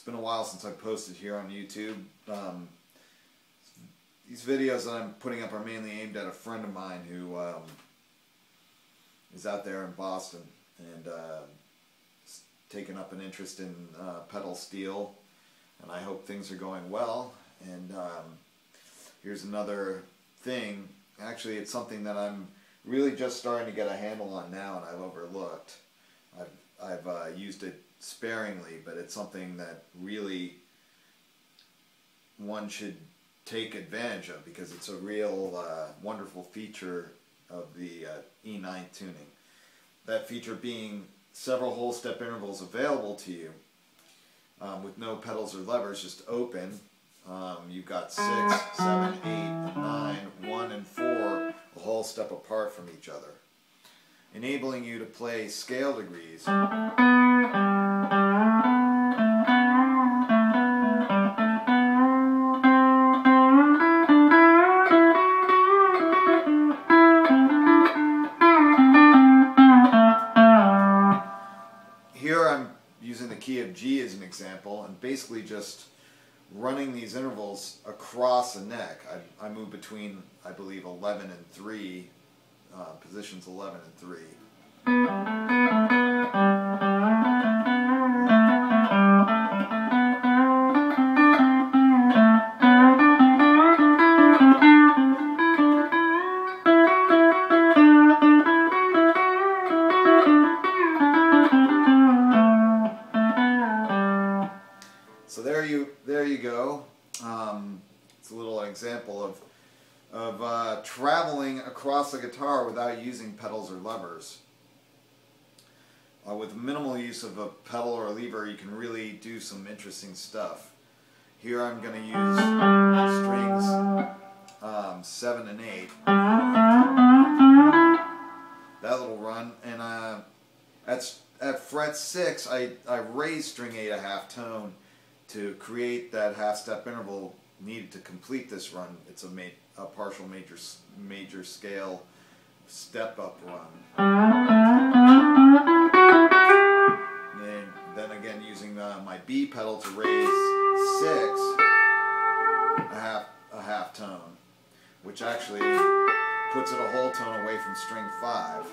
been a while since I posted here on YouTube. These videos that I'm putting up are mainly aimed at a friend of mine who is out there in Boston and has taken up an interest in pedal steel, and I hope things are going well. And here's another thing. Actually, it's something that I'm really just starting to get a handle on now, and I've overlooked. I've used it sparingly, but it's something that really one should take advantage of because it's a real wonderful feature of the E9th tuning. That feature being several whole step intervals available to you with no pedals or levers, just open. You've got 6, 7, 8, and 9, 1 and 4, a whole step apart from each other, enabling you to play scale degrees. Here I'm using the key of G as an example, and basically just running these intervals across the neck. I move between, I believe, 11 and 3, positions 11 and 3. So there you go. It's a little example of traveling across the guitar without using pedals or levers. With minimal use of a pedal or a lever, you can really do some interesting stuff. Here I'm going to use strings 7 and 8. That little run, and at fret 6, I raise string 8 a half tone to create that half step interval needed to complete this run. It's a partial major scale step up run. And then again using my B pedal to raise 6 a half tone, which actually puts it a whole tone away from string 5.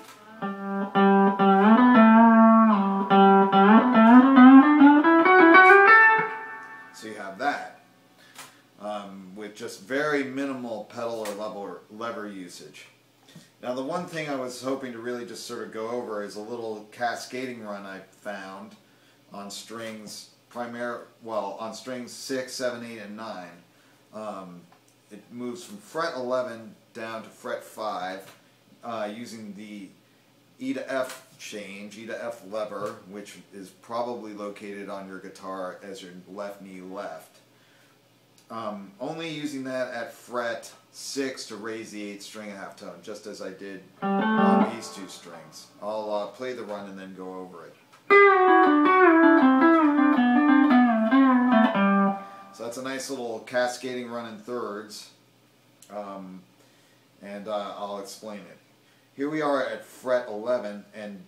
So you have that, with just very minimal pedal or lever usage. Now the one thing I was hoping to really just sort of go over is a little cascading run I found on strings on strings 6, 7, 8, and 9. It moves from fret 11 down to fret 5 using the E to F change, E to F lever, which is probably located on your guitar as your left knee left. Only using that at fret 6 to raise the 8th string a half tone, just as I did on these two strings. I'll play the run and then go over it. So that's a nice little cascading run in thirds, and I'll explain it. Here we are at fret 11, and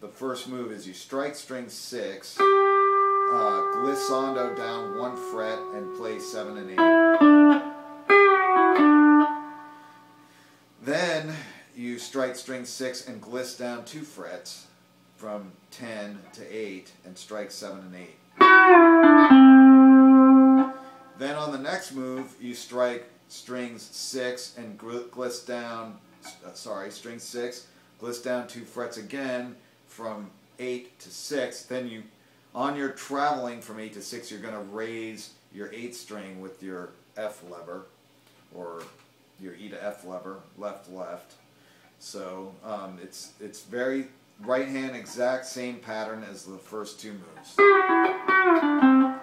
the first move is you strike string 6, glissando down 1 fret, and play 7 and 8. Then you strike string 6 and gliss down 2 frets from 10 to 8 and strike 7 and 8. Then on the next move you strike strings 6 and gliss down, string 6, gliss down 2 frets again from 8 to 6. Then on your traveling from 8 to 6, you're going to raise your 8th string with your F lever, or your E to F lever, left, left. So it's very right hand, exact same pattern as the first two moves.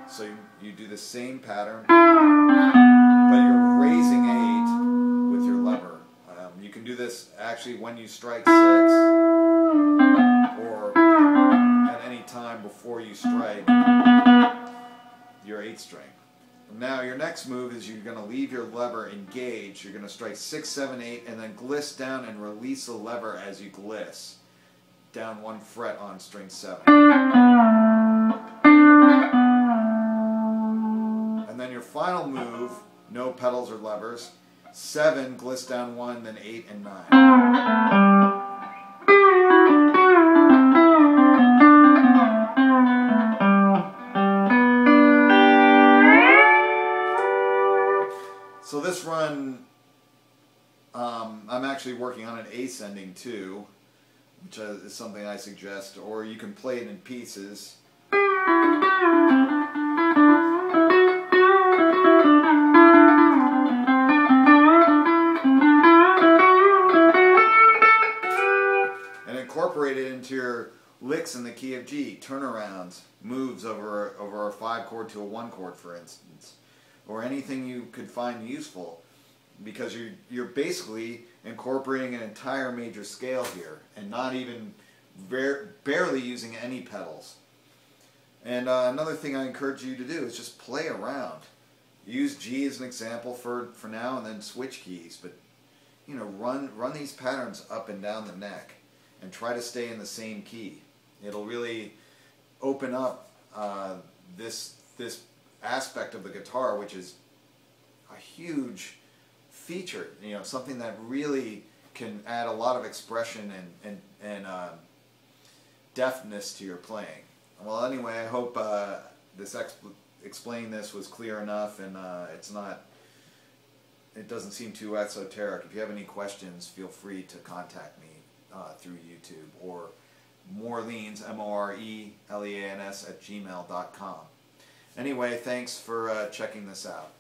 So you do the same pattern, but you're raising 8 with your lever. You can do this actually when you strike 6, or at any time before you strike your 8th string. Now your next move is you're going to leave your lever engaged. You're going to strike 6, 7, 8, and then gliss down and release the lever as you gliss down 1 fret on string 7. final move, no pedals or levers. 7, gliss down 1, then 8 and 9. So this run, I'm actually working on an ascending too, which is something I suggest, or you can play it in pieces. And incorporate it into your licks in the key of G, turnarounds, moves over a 5 chord to a 1 chord, for instance, or anything you could find useful, because you're basically incorporating an entire major scale here and not even barely using any pedals. And another thing I encourage you to do is just play around. Use G as an example for now, and then switch keys, but you know, run these patterns up and down the neck and try to stay in the same key. It'll really open up this aspect of the guitar, which is a huge feature, you know, something that really can add a lot of expression and deftness to your playing. Well, anyway, I hope explaining this was clear enough, and it doesn't seem too esoteric. If you have any questions, feel free to contact me through YouTube or Moreleans, MORELEANS @gmail.com. Anyway, thanks for checking this out.